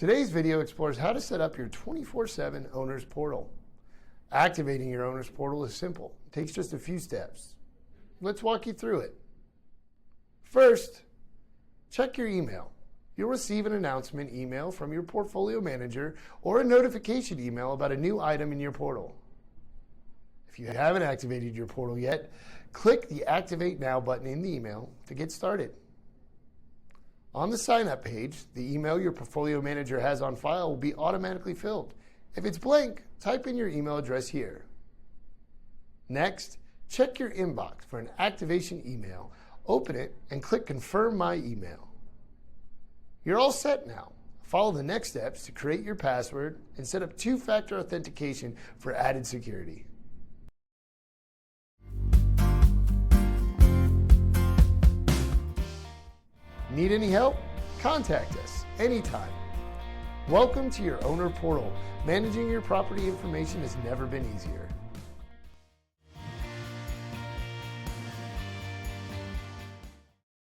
Today's video explores how to set up your 24/7 owner's portal. Activating your owner's portal is simple. It takes just a few steps. Let's walk you through it. First, check your email. You'll receive an announcement email from your portfolio manager or a notification email about a new item in your portal. If you haven't activated your portal yet, click the Activate Now button in the email to get started. On the sign-up page, the email your portfolio manager has on file will be automatically filled. If it's blank, type in your email address here. Next, check your inbox for an activation email. Open it and click Confirm My Email. You're all set now. Follow the next steps to create your password and set up two-factor authentication for added security. Need any help? Contact us anytime. Welcome to your owner portal. Managing your property information has never been easier.